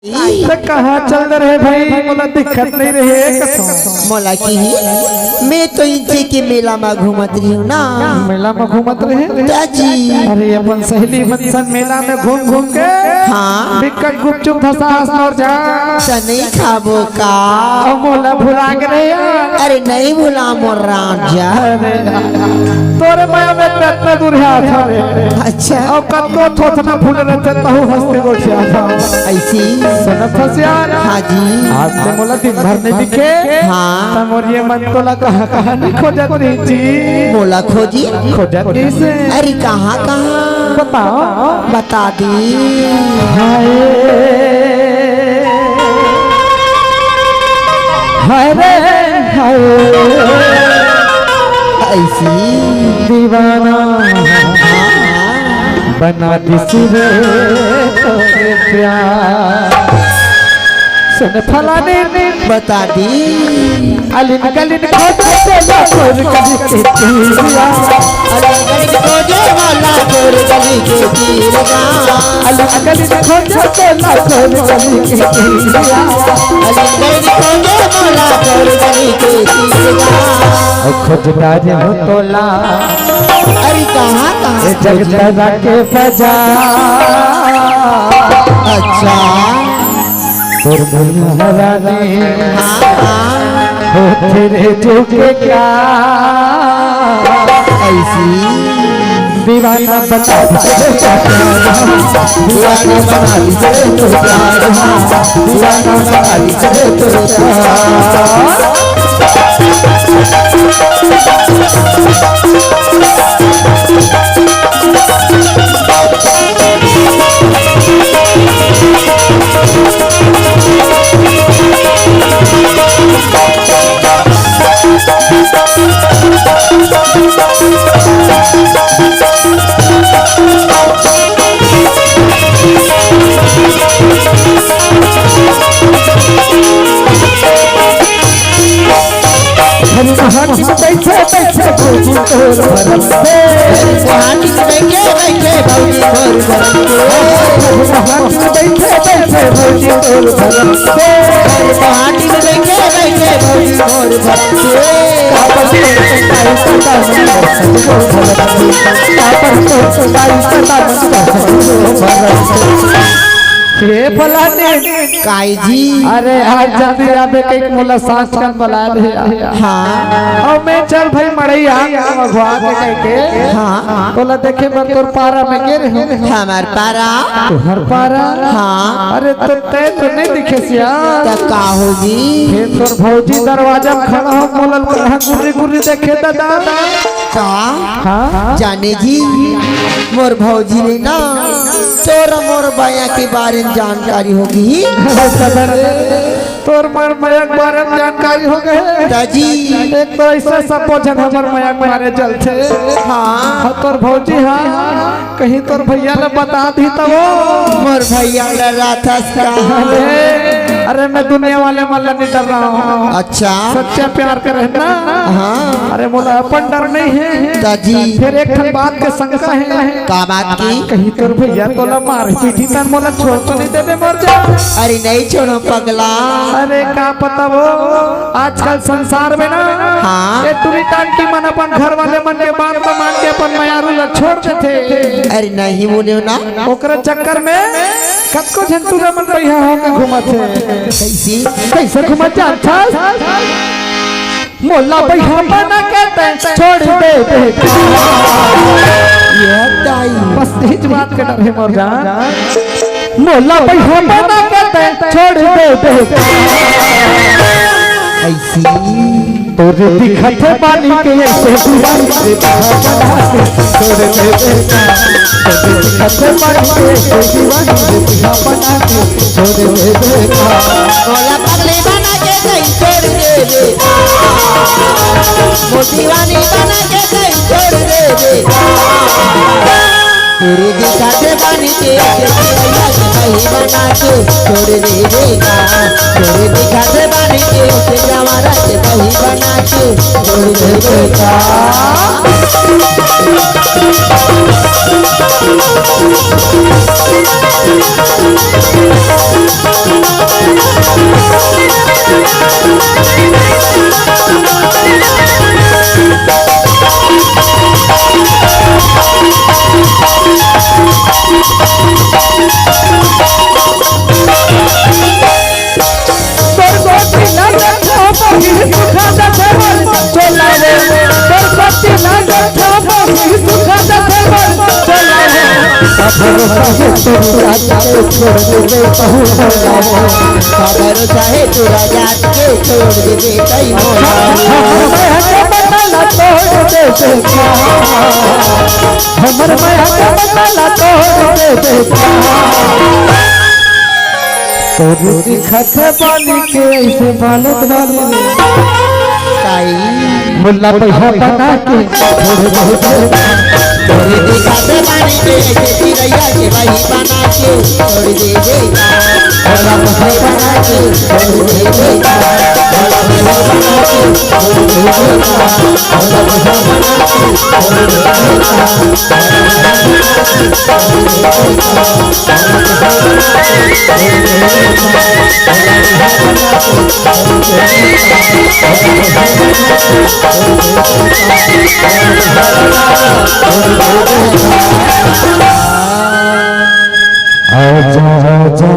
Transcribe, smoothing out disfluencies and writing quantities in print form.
तो कहाँ चल रहे भाई? मोला दिक्कत नहीं रहे मोला की मैं तो इनसे के मेला में घूमत रही हूँ ना। मेला में घूमत रहे दादी। अरे अपन सहेली बच्चन मेला में घूम घूम के हाँ बिकट गुपचुप धसास और जा नहीं खाबो का मोला भुला गए यार। अरे नहीं भूला मोर राजा। तोरे माया में इतना दूर है था रे। अच्छा अब कब को थोथना फूल रहते तहु हंसते गोठिया था ऐसी सनत हसियार। हाँ जी आज से मोला दिन भर नहीं दिखे। हाँ तब और ये मन तोला कहाँ नहीं खोजत रही जी। मोला खोजी खोजत किसे? अरे कहाँ कहाँ बताओ बता दी। हाय हाय रे हाय ऐसी दीवाना बना दिसी रे तोरे प्यार। सुन फलाने ने बता दी। अलिन गलिन खोजे चला खोज कभी के तीरिया। अलीगढ़ खोजे वाला खोर गली के तीरिया। अलिन गलिन खोजे चला खोज कभी के तीरिया। अलीगढ़ खोजे वाला खोर गली के तीरिया। खोजता जे हो तोला अरे कहाँ कहाँ जगदरा के बाजार। अच्छा महारानी हाँ हो तेरे जो के क्या ऐसी दीवाना बता दीवाना बना दी तो दीवाना बना दी हाथी बैठे बैठे भौजी तोर भरम से। हाथी बैठे बैठे भौजी तोर भरम से। हाथी बैठे बैठे भौजी तोर भरम से। हाथी बैठे बैठे भौजी तोर भरम से। ये फलाने काई जी अरे आज जल्दी आबे के मोला सांस kan बुला दे। हाँ और मैं चल भाई मड़ैया भगवा के कह के हाँ बोला देखे बर तोर पारा में गिर हमार पारा हर पारा। हाँ अरे तो तय तो नहीं दिखे सिया तब का होगी। फिर तोर भौजी दरवाजा में खड़ा हो बोलल कहां गुर्री गुर्री देखे दादा का हाँ जाने जी मोर भौजी ने ना तोर मोर बाया के बारे में जानकारी होगी। तोर मर मयक बारे में जानकारी हो गए दादी। एक तो ऐसा सब बोझन हमर मयक मारे चलते। हाँ तोर भौजी हाँ कहीं तोर भैया ने बता दी तो मोर भैया लड़ा था अरे मैं दुनिया वाले मल्ला नहीं डर रहा हूँ। अच्छा सच्चा प्यार करे ना। हाँ अरे मोला अपन डर नहीं है दादी। फिर एक ठन बात के शंका है का बात की? कहीं तोर भैया तोला मार पीटी तन मोला छोड़ तो नहीं देवे मर जा। अरे नहीं छोड़ो पगला। अरे का पता वो आजकल संसार में ना हाँ ये तुम्हें टांटी मन अपन घर वाले मन के बात को मान के अपन मयारू ला छोड़ देते। अरे नहीं बोले ना ओकरे चक्कर में कतको झंतु रमन भैया हो के घुमत है। कैसी कैसे घुमत जाता मोला भैया बना के छोड़ दे ये दाई बस इस बात के डर है मोर जान। मोला भैया बना के छोड़ दे ऐसी तोरे दिखत पानी के ऐसे दीवानी से बना के छोड़ दे। तोरे दिखत पानी के ऐसे दीवानी से बना के छोड़ दे। मोला पगली बना के कहीं छोड़ दे मोटीवानी बना के कहीं छोड़ दे। तेरे दिखाते पानी के कहीं बना के छोड़ देगा। तेरे दिखाते पानी के जमाना के कहीं बना के छोड़ देगा। Thank you. छोड़ देवे कहूँ मोलाओ खबर चाहे तोरा जात के छोड़ देवे कई हमर माया के बताला तोड़ देवे का हमर माया के बताला तोड़ देवे का तोरे दिखत पानी के ऐसे बालत वाले मुल्ला पैसा बना के छोड़ देवे तोरे दिखाते पानी के ऐसे चिड़ैया के भाई बना के छोड़ देगा भोला भाई बना के छोड़ देगा भोला भाई बना के छोड़ देगा भोला भाई बना के छोड़ आजा आजा